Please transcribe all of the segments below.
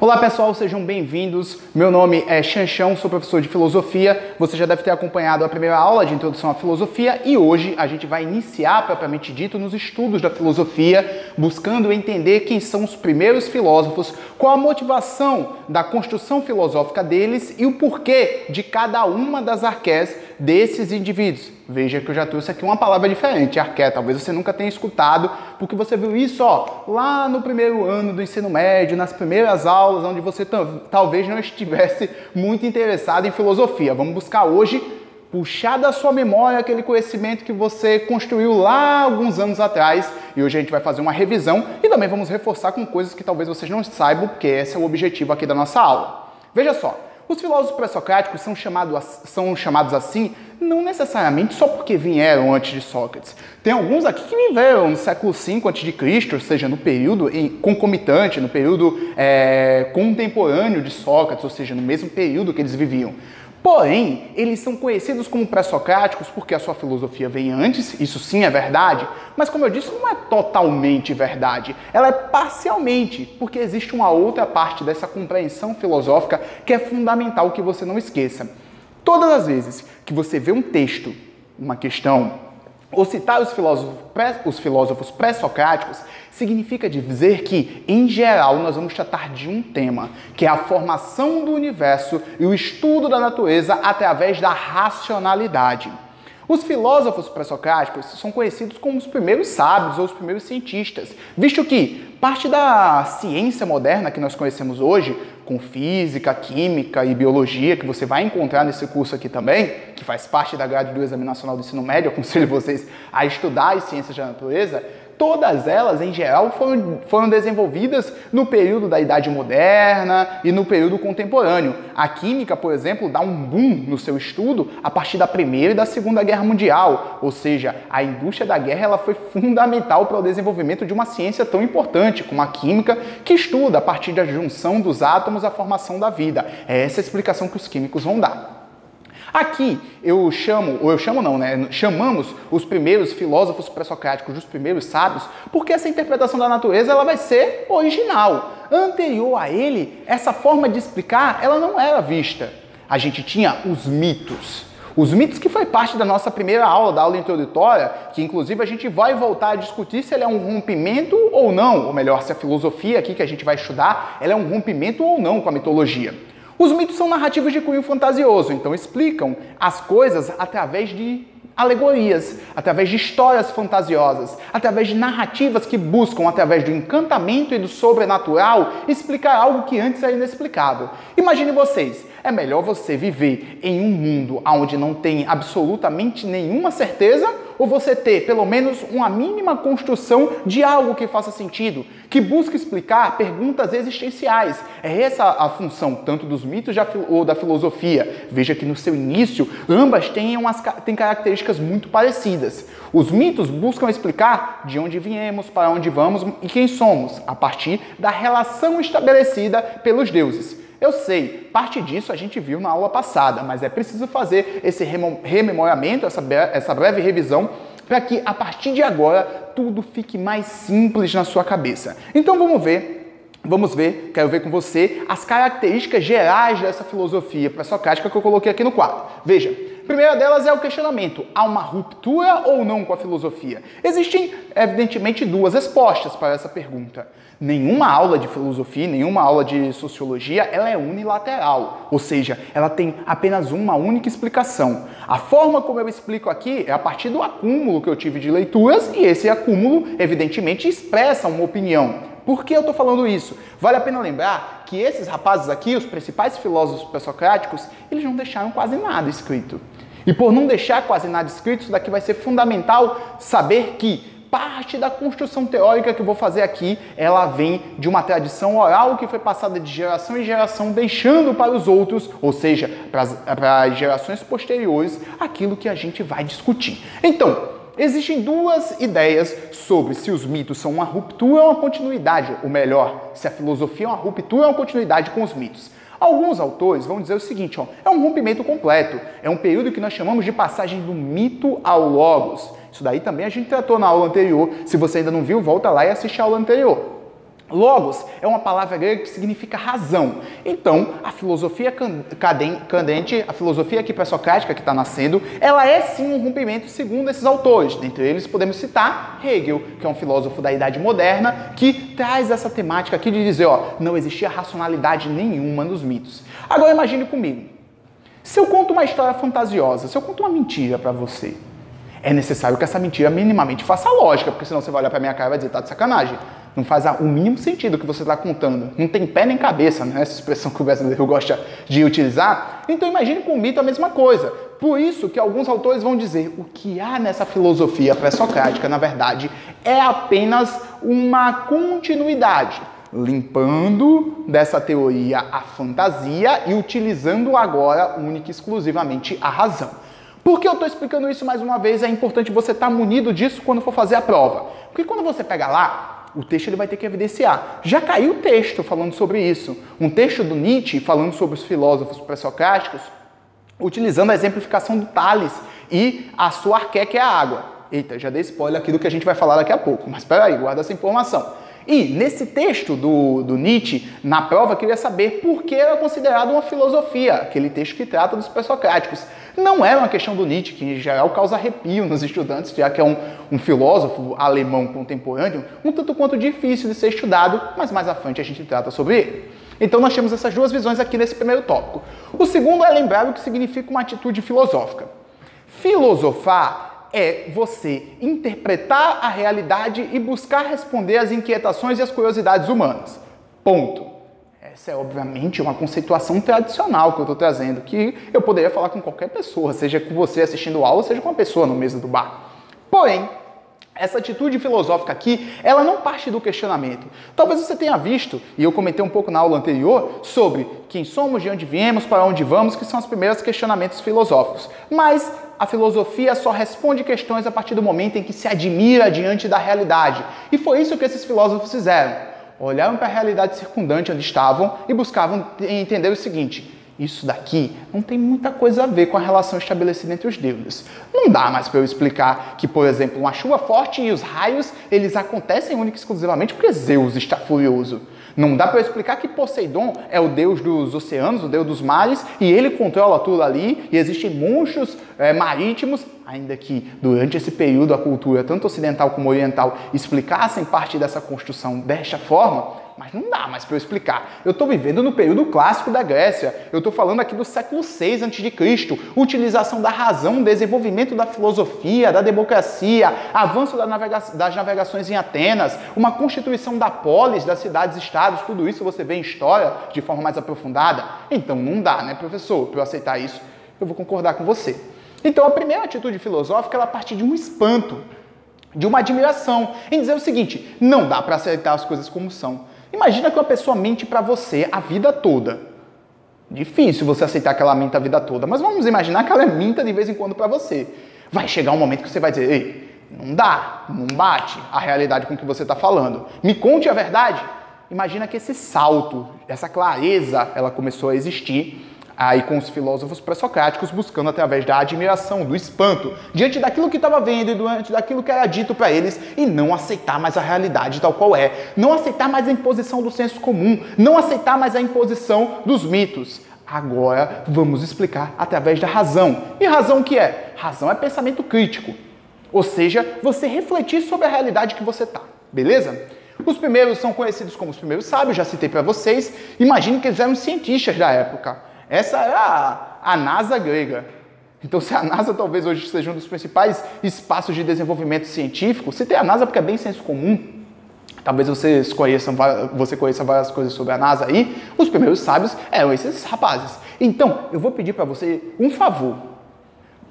Olá pessoal, sejam bem-vindos. Meu nome é Xanchão, sou professor de filosofia. Você já deve ter acompanhado a primeira aula de introdução à filosofia e hoje a gente vai iniciar, propriamente dito, nos estudos da filosofia, buscando entender quem são os primeiros filósofos, qual a motivação da construção filosófica deles e o porquê de cada uma das arqués desses indivíduos. Veja que eu já trouxe aqui uma palavra diferente, arqué. Talvez você nunca tenha escutado, porque você viu isso lá no primeiro ano do ensino médio, nas primeiras aulas, onde você talvez não estivesse muito interessado em filosofia. Vamos buscar hoje puxar da sua memória aquele conhecimento que você construiu lá alguns anos atrás. E hoje a gente vai fazer uma revisão e também vamos reforçar com coisas que talvez vocês não saibam, porque esse é o objetivo aqui da nossa aula. Veja só. Os filósofos pré-socráticos são chamados assim não necessariamente só porque vieram antes de Sócrates. Tem alguns aqui que viveram no século V a.C., ou seja, no período concomitante, no período contemporâneo de Sócrates, ou seja, no mesmo período que eles viviam. Porém, eles são conhecidos como pré-socráticos porque a sua filosofia vem antes, isso sim é verdade, mas como eu disse, não é totalmente verdade, ela é parcialmente, porque existe uma outra parte dessa compreensão filosófica que é fundamental que você não esqueça. Todas as vezes que você vê um texto, uma questão, ou citar os filósofos pré-socráticos, significa dizer que, em geral, nós vamos tratar de um tema, que é a formação do universo e o estudo da natureza através da racionalidade. Os filósofos pré-socráticos são conhecidos como os primeiros sábios ou os primeiros cientistas, visto que parte da ciência moderna que nós conhecemos hoje, com física, química e biologia, que você vai encontrar nesse curso aqui também, que faz parte da grade do Exame Nacional do Ensino Médio, eu aconselho vocês a estudar as ciências da natureza, todas elas, em geral, foram desenvolvidas no período da Idade Moderna e no período contemporâneo. A química, por exemplo, dá um boom no seu estudo a partir da Primeira e da Segunda Guerra Mundial, ou seja, a indústria da guerra ela foi fundamental para o desenvolvimento de uma ciência tão importante como a química, que estuda, a partir da junção dos átomos, a formação da vida. É essa a explicação que os químicos vão dar. Aqui chamamos os primeiros filósofos pré-socráticos, os primeiros sábios, porque essa interpretação da natureza ela vai ser original. Anterior a ele, essa forma de explicar ela não era vista. A gente tinha os mitos. Os mitos que foi parte da nossa primeira aula, da aula introdutória, que inclusive a gente vai voltar a discutir se ele é um rompimento ou não, ou melhor, se a filosofia aqui que a gente vai estudar, ela é um rompimento ou não com a mitologia. Os mitos são narrativas de cunho fantasioso, então explicam as coisas através de alegorias, através de histórias fantasiosas, através de narrativas que buscam, através do encantamento e do sobrenatural, explicar algo que antes era inexplicável. Imagine vocês, é melhor você viver em um mundo onde não tem absolutamente nenhuma certeza ou você ter pelo menos uma mínima construção de algo que faça sentido, que busque explicar perguntas existenciais. É essa a função tanto dos mitos ou da filosofia. Veja que no seu início, ambas têm características muito parecidas. Os mitos buscam explicar de onde viemos, para onde vamos e quem somos, a partir da relação estabelecida pelos deuses. Eu sei, parte disso a gente viu na aula passada, mas é preciso fazer esse rememoramento, essa breve revisão, para que a partir de agora tudo fique mais simples na sua cabeça. Então vamos ver, quero ver com você as características gerais dessa filosofia pré-socrática que eu coloquei aqui no quadro. Veja, a primeira delas é o questionamento. Há uma ruptura ou não com a filosofia? Existem, evidentemente, duas respostas para essa pergunta. Nenhuma aula de filosofia, nenhuma aula de sociologia, ela é unilateral, ou seja, ela tem apenas uma única explicação. A forma como eu explico aqui é a partir do acúmulo que eu tive de leituras e esse acúmulo, evidentemente, expressa uma opinião. Por que eu estou falando isso? Vale a pena lembrar que esses rapazes aqui, os principais filósofos pré-socráticos, eles não deixaram quase nada escrito. E por não deixar quase nada escrito, isso daqui vai ser fundamental saber que parte da construção teórica que eu vou fazer aqui, ela vem de uma tradição oral que foi passada de geração em geração, deixando para os outros, ou seja, para as gerações posteriores, aquilo que a gente vai discutir. Então, existem duas ideias sobre se os mitos são uma ruptura ou uma continuidade, ou melhor, se a filosofia é uma ruptura ou uma continuidade com os mitos. Alguns autores vão dizer o seguinte, é um rompimento completo, é um período que nós chamamos de passagem do mito ao logos. Isso daí também a gente tratou na aula anterior, se você ainda não viu, volta lá e assiste a aula anterior. Logos é uma palavra grega que significa razão. Então, a filosofia candente, a filosofia aqui pré-socrática que está nascendo, ela é sim um rompimento segundo esses autores. Dentre eles podemos citar Hegel, que é um filósofo da Idade Moderna, que traz essa temática aqui de dizer, ó, não existia racionalidade nenhuma nos mitos. Agora imagine comigo, se eu conto uma história fantasiosa, se eu conto uma mentira para você, é necessário que essa mentira minimamente faça lógica, porque senão você vai olhar para minha cara e vai dizer, tá de sacanagem. Não faz o mínimo sentido o que você está contando. Não tem pé nem cabeça, né? Essa expressão que o brasileiro gosta de utilizar. Então imagine com o mito a mesma coisa. Por isso que alguns autores vão dizer o que há nessa filosofia pré-socrática, na verdade, é apenas uma continuidade, limpando dessa teoria a fantasia e utilizando agora única e exclusivamente a razão. Por que eu estou explicando isso mais uma vez? É importante você estar munido disso quando for fazer a prova. Porque quando você pega lá, o texto ele vai ter que evidenciar. Já caiu o texto falando sobre isso. Um texto do Nietzsche falando sobre os filósofos pré-socráticos, utilizando a exemplificação do Tales e a sua arqué, que é a água. Eita, já dei spoiler aqui do que a gente vai falar daqui a pouco, mas espera aí, guarda essa informação. E nesse texto do Nietzsche, na prova, queria saber por que era considerado uma filosofia, aquele texto que trata dos pré-socráticos. Não era uma questão do Nietzsche, que em geral causa arrepio nos estudantes, já que é um filósofo alemão contemporâneo, um tanto quanto difícil de ser estudado, mas mais à frente a gente trata sobre ele. Então nós temos essas duas visões aqui nesse primeiro tópico. O segundo é lembrar o que significa uma atitude filosófica. Filosofar é você interpretar a realidade e buscar responder às inquietações e às curiosidades humanas. Ponto. Essa é, obviamente, uma conceituação tradicional que eu estou trazendo, que eu poderia falar com qualquer pessoa, seja com você assistindo aula, seja com uma pessoa no mesa do bar. Porém, essa atitude filosófica aqui, ela não parte do questionamento. Talvez você tenha visto, e eu comentei um pouco na aula anterior, sobre quem somos, de onde viemos, para onde vamos, que são os primeiros questionamentos filosóficos. Mas a filosofia só responde questões a partir do momento em que se admira diante da realidade. E foi isso que esses filósofos fizeram. Olharam para a realidade circundante onde estavam e buscavam entender o seguinte: isso daqui não tem muita coisa a ver com a relação estabelecida entre os deuses. Não dá mais para eu explicar que, por exemplo, uma chuva forte e os raios, eles acontecem única e exclusivamente porque Zeus está furioso. Não dá para eu explicar que Poseidon é o deus dos oceanos, o deus dos mares, e ele controla tudo ali, e existem monstros marítimos, ainda que durante esse período a cultura, tanto ocidental como oriental, explicassem parte dessa construção desta forma, mas não dá mais para eu explicar. Eu estou vivendo no período clássico da Grécia, eu estou falando aqui do século VI a.C., utilização da razão, desenvolvimento da filosofia, da democracia, avanço das navegações em Atenas, uma constituição da polis, das cidades-estados, tudo isso você vê em história de forma mais aprofundada. Então não dá, né, professor? Para eu aceitar isso, eu vou concordar com você. Então a primeira atitude filosófica, ela parte de um espanto, de uma admiração, em dizer o seguinte: não dá para aceitar as coisas como são. Imagina que uma pessoa mente para você a vida toda. Difícil você aceitar que ela minta a vida toda, mas vamos imaginar que ela minta de vez em quando para você. Vai chegar um momento que você vai dizer: ei, não dá, não bate a realidade com que você está falando. Me conte a verdade. Imagina que esse salto, essa clareza, ela começou a existir aí com os filósofos pré-socráticos, buscando através da admiração, do espanto, diante daquilo que estava vendo e diante daquilo que era dito para eles, e não aceitar mais a realidade tal qual é, não aceitar mais a imposição do senso comum, não aceitar mais a imposição dos mitos. Agora vamos explicar através da razão. E razão o que é? Razão é pensamento crítico, ou seja, você refletir sobre a realidade que você está, beleza? Os primeiros são conhecidos como os primeiros sábios, já citei para vocês. Imagine que eles eram cientistas da época. Essa era a NASA grega. Então, se a NASA talvez hoje seja um dos principais espaços de desenvolvimento científico, citei a NASA porque é bem senso comum. Talvez você conheça várias coisas sobre a NASA aí. Os primeiros sábios eram esses rapazes. Então, eu vou pedir para você um favor.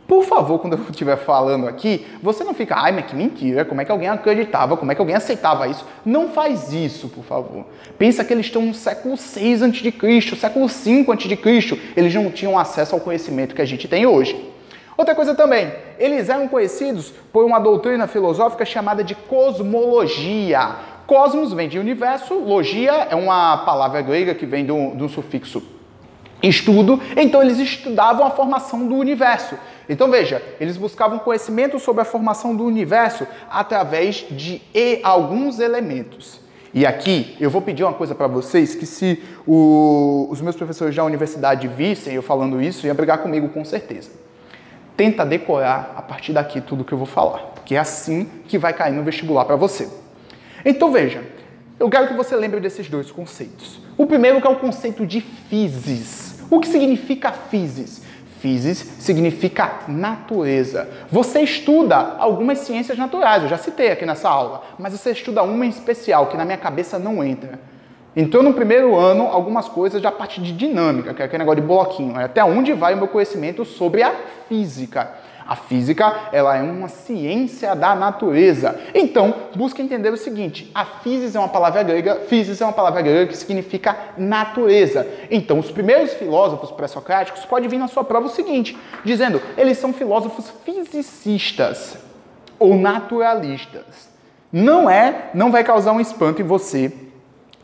Por favor, quando eu estiver falando aqui, você não fica: ai, mas que mentira, como é que alguém acreditava, como é que alguém aceitava isso? Não faz isso, por favor. Pensa que eles estão no século VI a.C., século V a.C., eles não tinham acesso ao conhecimento que a gente tem hoje. Outra coisa também, eles eram conhecidos por uma doutrina filosófica chamada de cosmologia. Cosmos vem de universo, logia é uma palavra grega que vem do sufixo estudo, então eles estudavam a formação do universo. Então veja, eles buscavam conhecimento sobre a formação do universo através de alguns elementos. E aqui eu vou pedir uma coisa para vocês que se os meus professores da universidade vissem eu falando isso, iam brigar comigo com certeza. Tenta decorar a partir daqui tudo que eu vou falar, porque é assim que vai cair no vestibular para você. Então veja, eu quero que você lembre desses dois conceitos. O primeiro que é o conceito de physis. O que significa physis? Physis significa natureza. Você estuda algumas ciências naturais, eu já citei aqui nessa aula, mas você estuda uma em especial, que na minha cabeça não entra. Então, no primeiro ano, algumas coisas da parte de dinâmica, que é aquele negócio de bloquinho. Até onde vai o meu conhecimento sobre a física? A física, ela é uma ciência da natureza. Então, busque entender o seguinte, a physis é uma palavra grega que significa natureza. Então, os primeiros filósofos pré-socráticos podem vir na sua prova o seguinte, dizendo, eles são filósofos fisicistas ou naturalistas. Não vai causar um espanto em você.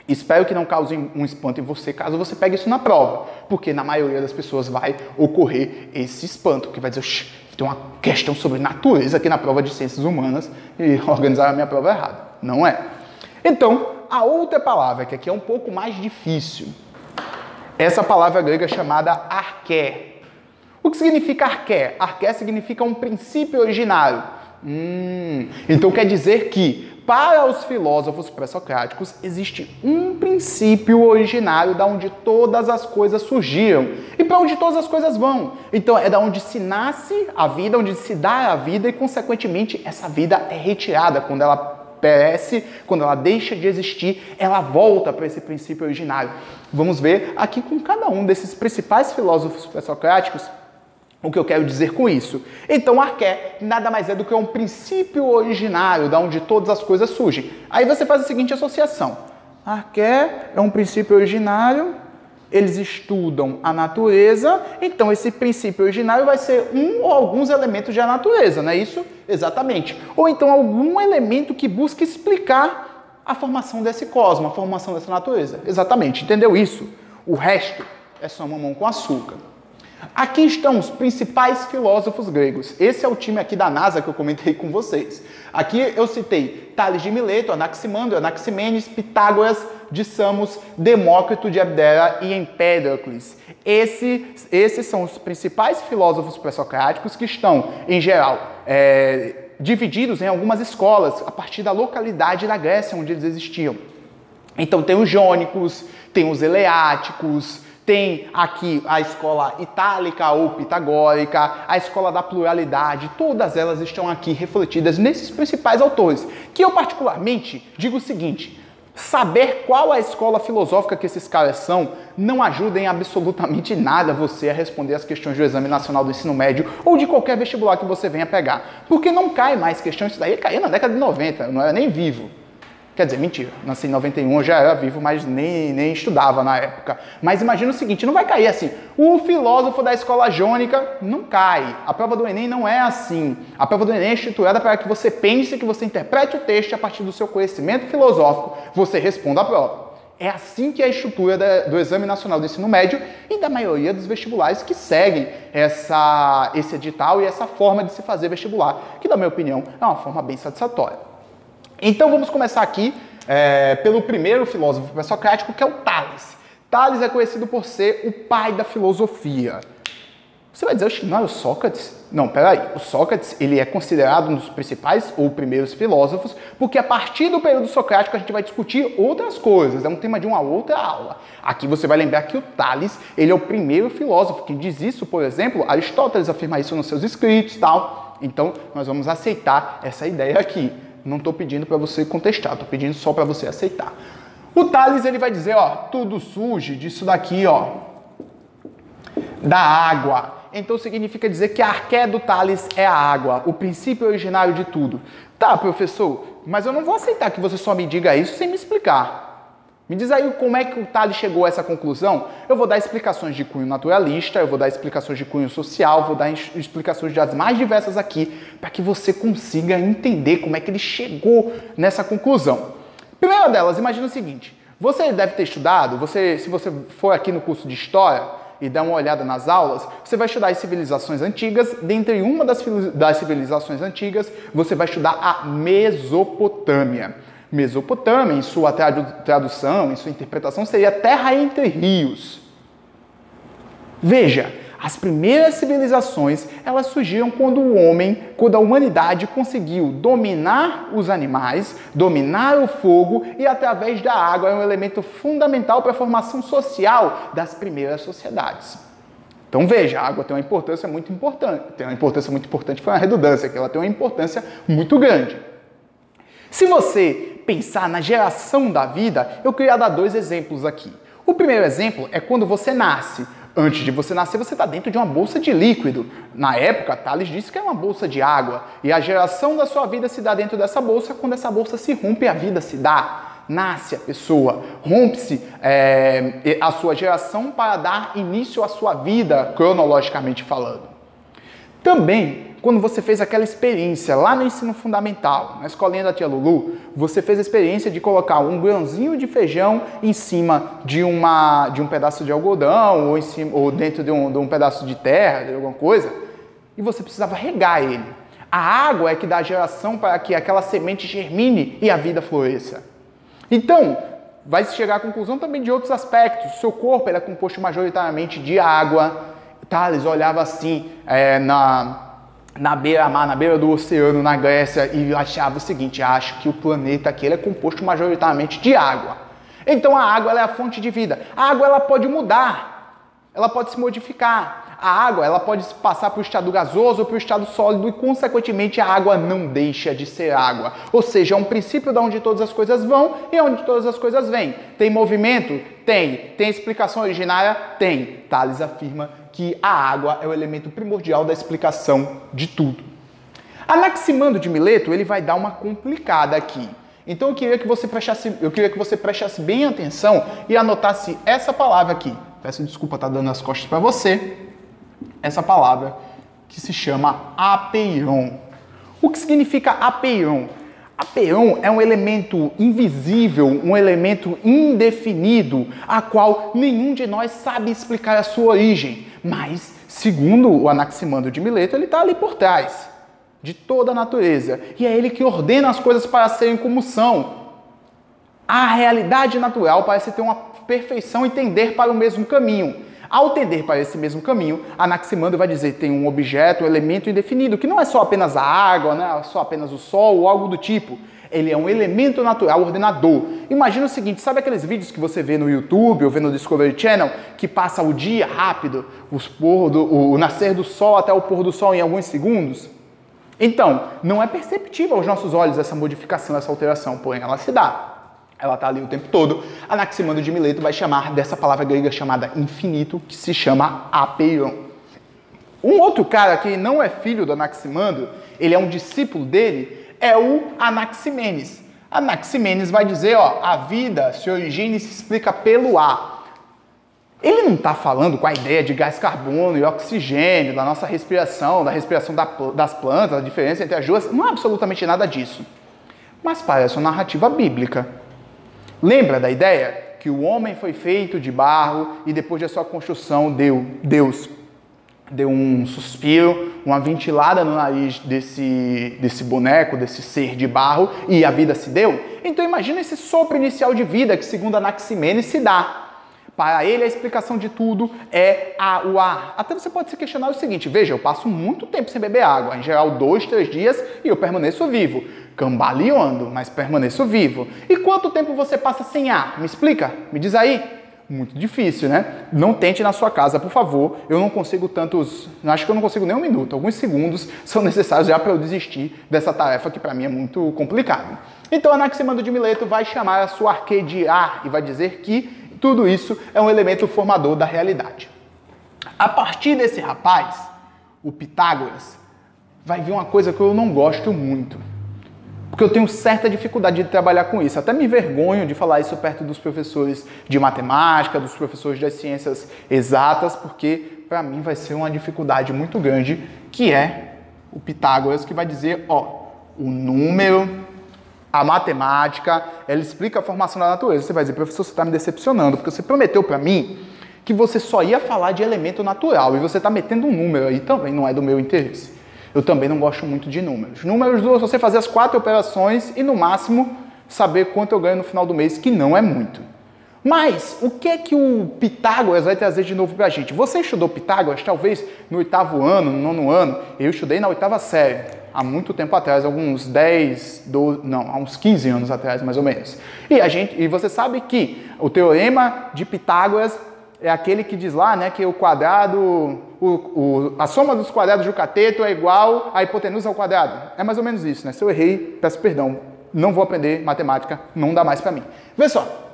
Espero que não cause um espanto em você caso você pegue isso na prova, porque na maioria das pessoas vai ocorrer esse espanto, que vai dizer, tem uma questão sobre natureza aqui na prova de ciências humanas e organizaram a minha prova errada. Não é. Então, a outra palavra, que aqui é um pouco mais difícil, essa palavra grega chamada arché. O que significa arché? Arché significa um princípio originário. Então quer dizer que para os filósofos pré-socráticos existe um princípio originário da onde todas as coisas surgiram e para onde todas as coisas vão. Então é da onde se nasce a vida, onde se dá a vida e consequentemente essa vida é retirada quando ela perece, quando ela deixa de existir, ela volta para esse princípio originário. Vamos ver aqui com cada um desses principais filósofos pré-socráticos o que eu quero dizer com isso. Então, arché nada mais é do que um princípio originário, da onde todas as coisas surgem. Aí você faz a seguinte associação. Arché é um princípio originário, eles estudam a natureza, então esse princípio originário vai ser um ou alguns elementos da natureza, não é isso? Exatamente. Ou então algum elemento que busca explicar a formação desse cosmos, a formação dessa natureza. Exatamente, entendeu isso? O resto é só mamão com açúcar. Aqui estão os principais filósofos gregos. Esse é o time aqui da NASA que eu comentei com vocês. Aqui eu citei Tales de Mileto, Anaximandro, Anaximenes, Pitágoras, de Samos, Demócrito de Abdera e Empédocles. Esses são os principais filósofos pré-socráticos que estão, em geral, divididos em algumas escolas a partir da localidade da Grécia onde eles existiam. Então tem os jônicos, tem os eleáticos, tem aqui a escola itálica ou pitagórica, a escola da pluralidade, todas elas estão aqui refletidas nesses principais autores, que eu particularmente digo o seguinte, saber qual a escola filosófica que esses caras são não ajuda em absolutamente nada você a responder as questões do Exame Nacional do Ensino Médio ou de qualquer vestibular que você venha pegar, porque não cai mais questão, isso daí caía na década de 90, eu não era nem vivo. Quer dizer, mentira, nasci em 91, eu já era vivo, mas nem estudava na época. Mas imagina o seguinte, não vai cair assim, o filósofo da escola jônica não cai. A prova do Enem não é assim. A prova do Enem é estruturada para que você pense, que você interprete o texto e a partir do seu conhecimento filosófico, você responda a prova. É assim que é a estrutura do Exame Nacional do Ensino Médio e da maioria dos vestibulares que seguem esse edital e essa forma de se fazer vestibular, que, na minha opinião, é uma forma bem satisfatória. Então vamos começar aqui pelo primeiro filósofo pré-socrático, que é o Tales. Tales é conhecido por ser o pai da filosofia. Você vai dizer, não é o Sócrates? Não, peraí. O Sócrates ele é considerado um dos principais ou primeiros filósofos, porque a partir do período socrático a gente vai discutir outras coisas. É um tema de uma outra aula. Aqui você vai lembrar que o Tales ele é o primeiro filósofo. Quem diz isso, por exemplo, Aristóteles afirma isso nos seus escritos e tal. Então nós vamos aceitar essa ideia aqui. Não estou pedindo para você contestar, estou pedindo só para você aceitar. O Tales ele vai dizer, ó, tudo surge disso daqui, ó, da água. Então significa dizer que a arché do Tales é a água, o princípio originário de tudo. Tá, professor, mas eu não vou aceitar que você só me diga isso sem me explicar. Me diz aí como é que o Tales chegou a essa conclusão. Eu vou dar explicações de cunho naturalista, eu vou dar explicações de cunho social, vou dar explicações das mais diversas aqui, para que você consiga entender como é que ele chegou nessa conclusão. Primeira delas, imagina o seguinte, você deve ter estudado, se você for aqui no curso de História e dar uma olhada nas aulas, você vai estudar as civilizações antigas, dentre uma das civilizações antigas, você vai estudar a Mesopotâmia. Mesopotâmia, em sua tradução, em sua interpretação, seria terra entre rios. Veja, as primeiras civilizações, elas surgiram quando a humanidade conseguiu dominar os animais, dominar o fogo e através da água é um elemento fundamental para a formação social das primeiras sociedades. Então veja, a água tem uma importância muito importante. Tem uma importância muito importante, foi uma redundância, que ela tem uma importância muito grande. Se você pensar na geração da vida, eu queria dar 2 exemplos aqui. O primeiro exemplo é quando você nasce. Antes de você nascer, você está dentro de uma bolsa de líquido. Na época, Tales disse que é uma bolsa de água. E a geração da sua vida se dá dentro dessa bolsa. Quando essa bolsa se rompe, a vida se dá. Nasce a pessoa, rompe-se a sua geração para dar início à sua vida, cronologicamente falando. Também, quando você fez aquela experiência lá no ensino fundamental, na escolinha da tia Lulu, você fez a experiência de colocar um grãozinho de feijão em cima de um pedaço de algodão ou dentro de um pedaço de terra, de alguma coisa, e você precisava regar ele. A água é que dá geração para que aquela semente germine e a vida floresça. Então, vai se chegar à conclusão também de outros aspectos. O seu corpo ele é composto majoritariamente de água. Tales olhava assim na beira-mar, na beira do oceano, na Grécia, e achava o seguinte: acho que o planeta aqui ele é composto majoritariamente de água. Então a água ela é a fonte de vida. A água ela pode mudar, ela pode se modificar. A água ela pode passar para o estado gasoso ou para o estado sólido e, consequentemente, a água não deixa de ser água. Ou seja, é um princípio de onde todas as coisas vão e onde todas as coisas vêm. Tem movimento? Tem. Tem explicação originária? Tem. Tales afirma que a água é o elemento primordial da explicação de tudo. Anaximandro de Mileto ele vai dar uma complicada aqui. Então eu queria que você prestasse bem atenção e anotasse essa palavra aqui. Peço desculpa estar dando as costas para você. Essa palavra que se chama apeiron. O que significa apeiron? Apeiron é um elemento invisível, um elemento indefinido, a qual nenhum de nós sabe explicar a sua origem. Mas, segundo o Anaximandro de Mileto, ele está ali por trás de toda a natureza. E é ele que ordena as coisas para serem como são. A realidade natural parece ter uma perfeição e tender para o mesmo caminho. Ao tender para esse mesmo caminho, Anaximandro vai dizer que tem um objeto, um elemento indefinido, que não é só apenas a água, não é só apenas o sol ou algo do tipo. Ele é um elemento natural ordenador. Imagina o seguinte, sabe aqueles vídeos que você vê no YouTube ou vê no Discovery Channel, que passa o dia rápido, o nascer do sol até o pôr do sol em alguns segundos? Então, não é perceptível aos nossos olhos essa modificação, essa alteração, porém ela se dá. Ela está ali o tempo todo. Anaximandro de Mileto vai chamar dessa palavra grega chamada infinito, que se chama apeiron. Um outro cara que não é filho do Anaximandro, ele é um discípulo dele, é o Anaximenes. Anaximenes vai dizer, a vida se origina e se explica pelo ar. Ele não está falando com a ideia de gás carbono e oxigênio, da nossa respiração, da respiração das plantas, a diferença entre as duas, não é absolutamente nada disso. Mas parece uma narrativa bíblica. Lembra da ideia que o homem foi feito de barro e depois da sua construção Deus deu um suspiro, uma ventilada no nariz desse boneco, desse ser de barro e a vida se deu? Então imagina esse sopro inicial de vida que, segundo Anaximenes, se dá. Para ele, a explicação de tudo é o ar. Até você pode se questionar o seguinte, veja, eu passo muito tempo sem beber água, em geral 2, 3 dias, e eu permaneço vivo. Cambaleando, mas permaneço vivo. E quanto tempo você passa sem ar? Me explica, me diz aí. Muito difícil, né? Não tente na sua casa, por favor. Eu não consigo acho que eu não consigo nem um minuto. Alguns segundos são necessários já para eu desistir dessa tarefa que para mim é muito complicada. Então, Anaximandro de Mileto vai chamar a sua arquê de ar e vai dizer que tudo isso é um elemento formador da realidade. A partir desse rapaz, o Pitágoras, vai vir uma coisa que eu não gosto muito. Porque eu tenho certa dificuldade de trabalhar com isso. Até me envergonho de falar isso perto dos professores de matemática, dos professores das ciências exatas, porque para mim vai ser uma dificuldade muito grande, que é o Pitágoras, que vai dizer, o número, a matemática, ela explica a formação da natureza. Você vai dizer, professor, você está me decepcionando, porque você prometeu para mim que você só ia falar de elemento natural, e você está metendo um número aí, também não é do meu interesse. Eu também não gosto muito de números. Números, você fazer as 4 operações e no máximo saber quanto eu ganho no final do mês, que não é muito. Mas o que é que o Pitágoras vai trazer de novo para a gente? Você estudou Pitágoras talvez no 8º ano, no 9º ano? Eu estudei na 8ª série, há muito tempo atrás, alguns 10, 12, não, há uns 15 anos atrás, mais ou menos. E você sabe que o teorema de Pitágoras é aquele que diz lá, né, que o quadrado, a soma dos quadrados do cateto é igual à hipotenusa ao quadrado. É mais ou menos isso, né? Se eu errei, peço perdão. Não vou aprender matemática, não dá mais para mim. Vê só.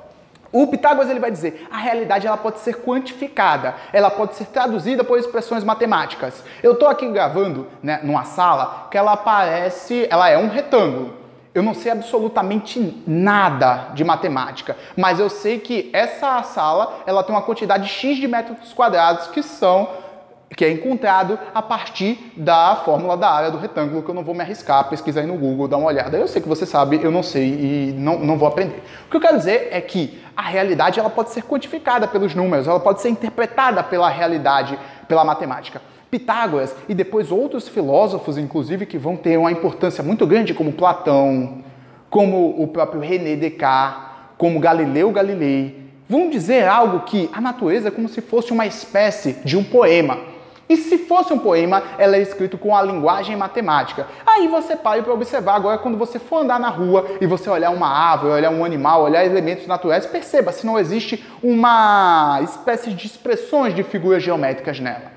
O Pitágoras ele vai dizer, a realidade ela pode ser quantificada, ela pode ser traduzida por expressões matemáticas. Eu estou aqui gravando, né, numa sala que ela é um retângulo. Eu não sei absolutamente nada de matemática, mas eu sei que essa sala ela tem uma quantidade X de metros quadrados que é encontrado a partir da fórmula da área do retângulo, que eu não vou me arriscar, pesquisar aí no Google, dar uma olhada. Eu sei que você sabe, eu não sei e não vou aprender. O que eu quero dizer é que a realidade ela pode ser quantificada pelos números, ela pode ser interpretada pela realidade, pela matemática. Pitágoras e depois outros filósofos, inclusive, que vão ter uma importância muito grande, como Platão, como o próprio René Descartes, como Galileu Galilei, vão dizer algo que a natureza é como se fosse uma espécie de um poema. E se fosse um poema, ela é escrito com a linguagem matemática. Aí você para para observar agora quando você for andar na rua e você olhar uma árvore, olhar um animal, olhar elementos naturais, perceba se não existe uma espécie de expressões de figuras geométricas nela.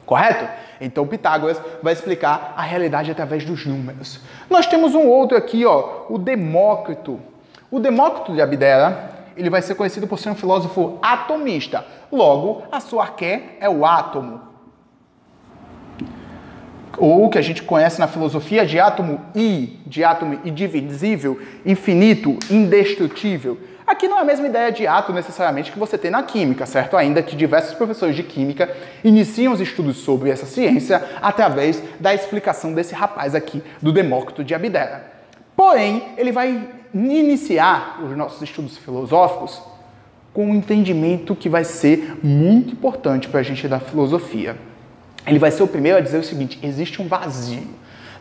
Correto? Então Pitágoras vai explicar a realidade através dos números. Nós temos um outro aqui, ó, o Demócrito. O Demócrito de Abdera, ele vai ser conhecido por ser um filósofo atomista. Logo, a sua arqué é o átomo. Ou que a gente conhece na filosofia de átomo indivisível, infinito, indestrutível. Aqui não é a mesma ideia de átomo necessariamente que você tem na química, certo? Ainda que diversos professores de química iniciam os estudos sobre essa ciência através da explicação desse rapaz aqui, do Demócrito de Abdera. Porém, ele vai iniciar os nossos estudos filosóficos com um entendimento que vai ser muito importante para a gente da filosofia. Ele vai ser o primeiro a dizer o seguinte, existe um vazio.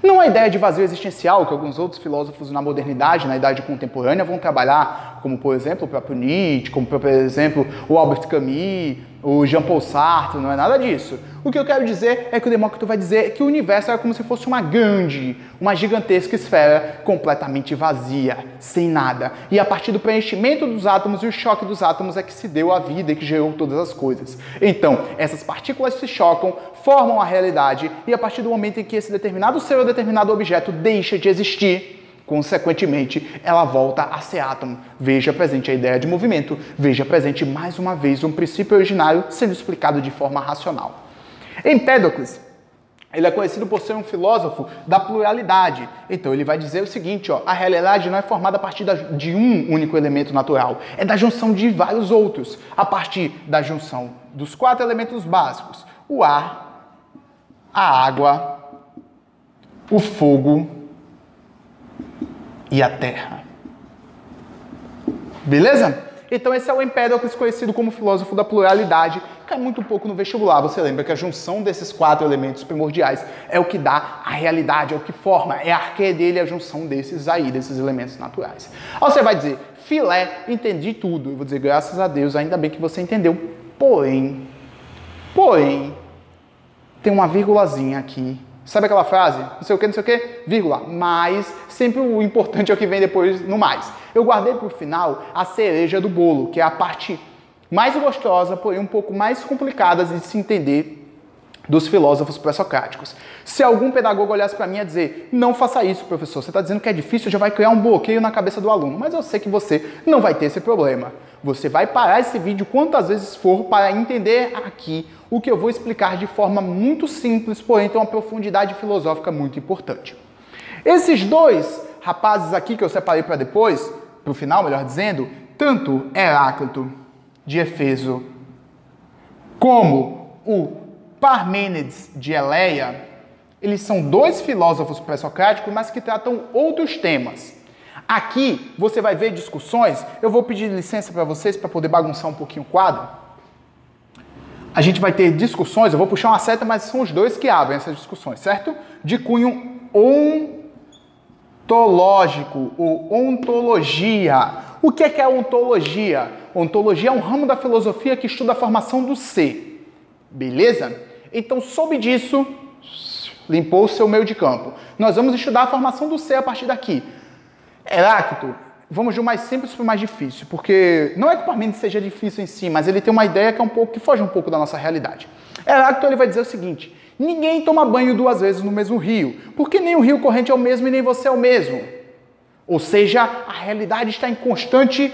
Não a ideia de vazio existencial que alguns outros filósofos na modernidade, na idade contemporânea, vão trabalhar, como por exemplo o próprio Nietzsche, como por exemplo o Albert Camus, o Jean-Paul Sartre, não é nada disso. O que eu quero dizer é que o Demócrito vai dizer que o universo é como se fosse uma gigantesca esfera completamente vazia, sem nada. E a partir do preenchimento dos átomos e o choque dos átomos é que se deu a vida e que gerou todas as coisas. Então, essas partículas se chocam, formam a realidade e a partir do momento em que esse determinado ser ou determinado objeto deixa de existir, consequentemente, ela volta a ser átomo. Veja presente a ideia de movimento, veja presente mais uma vez um princípio originário sendo explicado de forma racional. Empédocles, ele é conhecido por ser um filósofo da pluralidade. Então ele vai dizer o seguinte, ó, a realidade não é formada a partir de um único elemento natural, é da junção de vários outros, a partir da junção dos 4 elementos básicos, o ar, a água, o fogo e a terra. Beleza? Então esse é o Empédocles, conhecido como filósofo da pluralidade, cai muito pouco no vestibular. Você lembra que a junção desses 4 elementos primordiais é o que dá a realidade, é o que forma, é a arqué dele, a junção desses elementos naturais. Aí você vai dizer, filé, entendi tudo. Eu vou dizer, graças a Deus, ainda bem que você entendeu. Porém, tem uma vírgulazinha aqui. Sabe aquela frase? Não sei o que, vírgula, mas sempre o importante é o que vem depois no mais. Eu guardei para o final a cereja do bolo, que é a parte mais gostosa, porém um pouco mais complicada de se entender dos filósofos pré-socráticos. Se algum pedagogo olhasse para mim e dizer, não faça isso, professor, você está dizendo que é difícil, já vai criar um bloqueio na cabeça do aluno, mas eu sei que você não vai ter esse problema. Você vai parar esse vídeo quantas vezes for para entender aqui o que eu vou explicar de forma muito simples, porém tem uma profundidade filosófica muito importante. Esses 2 rapazes aqui que eu separei para depois, para o final, melhor dizendo, tanto Heráclito de Éfeso como o Parmênides de Eleia, eles são 2 filósofos pré-socráticos, mas que tratam outros temas. Aqui você vai ver discussões, eu vou pedir licença para vocês para poder bagunçar um pouquinho o quadro. A gente vai ter discussões, eu vou puxar uma seta, mas são os 2 que abrem essas discussões, certo? De cunho ontológico ou ontologia. O que é a ontologia? Ontologia é um ramo da filosofia que estuda a formação do ser. Beleza? Então, soube disso, limpou o seu meio de campo. Nós vamos estudar a formação do ser a partir daqui. Heráclito, vamos do mais simples para o mais difícil, porque não é que o Parmênides seja difícil em si, mas ele tem uma ideia que foge um pouco da nossa realidade. Heráclito ele vai dizer o seguinte: ninguém toma banho 2 vezes no mesmo rio, porque nem o rio corrente é o mesmo e nem você é o mesmo. Ou seja, a realidade está em constante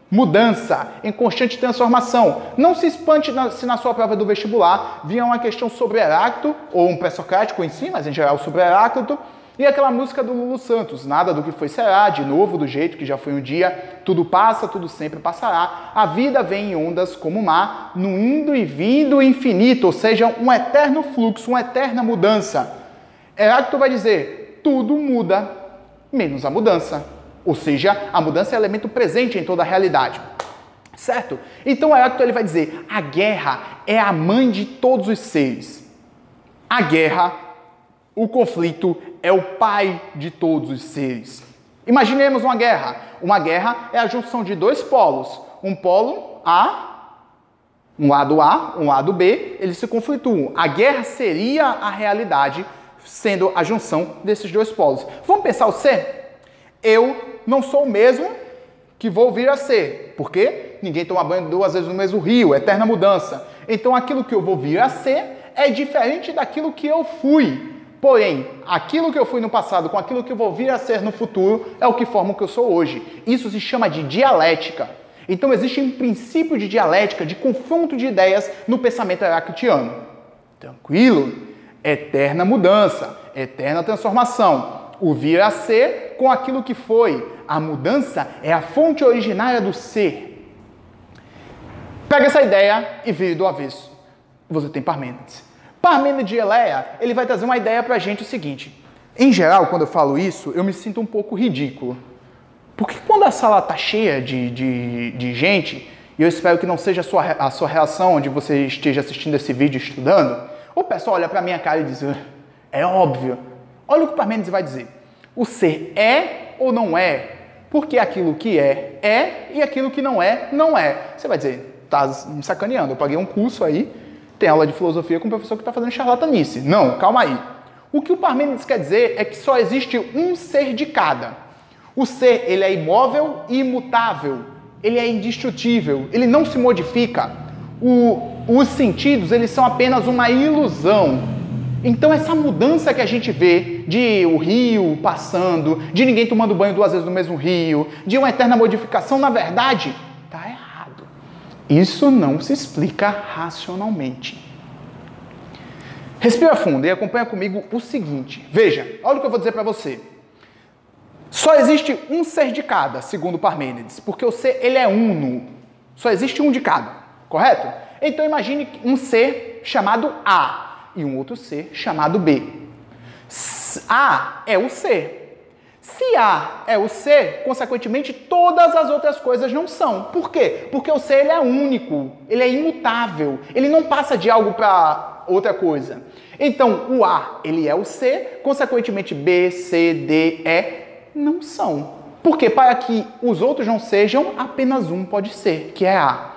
mudança, em constante transformação. Não se espante se na sua prova do vestibular vier uma questão sobre Heráclito, ou um pré-socrático em si, mas em geral sobre Heráclito, e aquela música do Lulu Santos, nada do que foi será, de novo do jeito que já foi um dia, tudo passa, tudo sempre passará, a vida vem em ondas como o mar, no indo e vindo infinito, ou seja, um eterno fluxo, uma eterna mudança. Heráclito vai dizer, tudo muda, menos a mudança. Ou seja, a mudança é elemento presente em toda a realidade. Certo? Então Heráclito ele vai dizer, a guerra é a mãe de todos os seres. A guerra, o conflito, é o pai de todos os seres. Imaginemos uma guerra. Uma guerra é a junção de 2 polos. Um polo A, um lado B, eles se conflituam. A guerra seria a realidade, sendo a junção desses 2 polos. Vamos pensar o ser? Eu não sou o mesmo que vou vir a ser. Por quê? Ninguém toma banho 2 vezes no mesmo rio, eterna mudança. Então aquilo que eu vou vir a ser é diferente daquilo que eu fui. Porém, aquilo que eu fui no passado com aquilo que eu vou vir a ser no futuro é o que forma o que eu sou hoje. Isso se chama de dialética. Então existe um princípio de dialética, de confronto de ideias no pensamento heraclitiano. Tranquilo? Eterna mudança, eterna transformação. O vir a ser com aquilo que foi. A mudança é a fonte originária do ser. Pega essa ideia e vire do avesso. Você tem Parmênides. Parmênides de Eleia, ele vai trazer uma ideia pra gente o seguinte. Em geral, quando eu falo isso, eu me sinto um pouco ridículo. Porque quando a sala tá cheia de gente, e eu espero que não seja a sua reação onde você esteja assistindo esse vídeo estudando, o pessoal olha pra minha cara e diz, é óbvio. Olha o que Parmênides vai dizer. O ser é ou não é? Porque aquilo que é e aquilo que não é, não é. Você vai dizer, tá me sacaneando, eu paguei um curso aí, tem aula de filosofia com um professor que está fazendo charlatanice. Não, calma aí. O que o Parmênides quer dizer é que só existe um ser de cada. O ser, ele é imóvel e imutável. Ele é indestrutível. Ele não se modifica. Os sentidos, eles são apenas uma ilusão. Então essa mudança que a gente vê de o rio passando, de ninguém tomando banho 2 vezes no mesmo rio, de uma eterna modificação, na verdade, está errado. Isso não se explica racionalmente. Respira fundo e acompanha comigo o seguinte. Veja, olha o que eu vou dizer para você. Só existe um ser de cada, segundo Parmênides, porque o ser ele é uno. Só existe um de cada, correto? Então imagine um ser chamado A e um outro ser chamado B. A é o ser. Se A é o ser, consequentemente, todas as outras coisas não são. Por quê? Porque o ser ele é único, ele é imutável, ele não passa de algo para outra coisa. Então, o A, ele é o ser, consequentemente, B, C, D, E não são. Porque para que os outros não sejam, apenas um pode ser, que é A.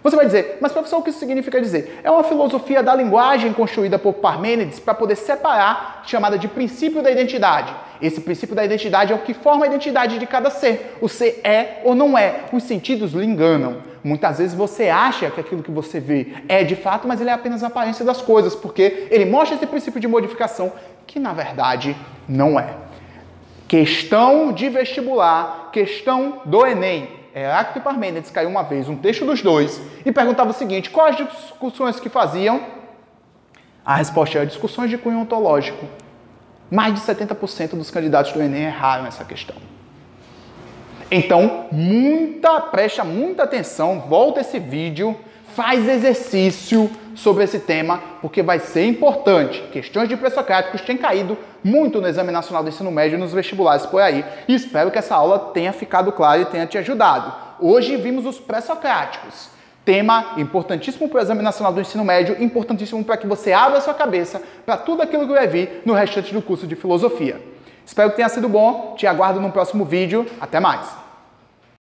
Você vai dizer, mas professor, o que isso significa dizer? É uma filosofia da linguagem construída por Parmênides para poder separar, chamada de princípio da identidade. Esse princípio da identidade é o que forma a identidade de cada ser. O ser é ou não é. Os sentidos lhe enganam. Muitas vezes você acha que aquilo que você vê é de fato, mas ele é apenas a aparência das coisas, porque ele mostra esse princípio de modificação que, na verdade, não é. Questão de vestibular, questão do Enem. Heráclito e Parmênides caiu uma vez um texto dos dois e perguntava o seguinte, quais discussões que faziam? A resposta era discussões de cunho ontológico. Mais de 70% dos candidatos do Enem erraram essa questão. Então, presta muita atenção, volta esse vídeo, faz exercício sobre esse tema, porque vai ser importante. Questões de pré-socráticos têm caído muito no Exame Nacional do Ensino Médio e nos vestibulares por aí. E espero que essa aula tenha ficado clara e tenha te ajudado. Hoje vimos os pré-socráticos. Tema importantíssimo para o Exame Nacional do Ensino Médio, importantíssimo para que você abra a sua cabeça para tudo aquilo que vai vir no restante do curso de filosofia. Espero que tenha sido bom, te aguardo no próximo vídeo. Até mais!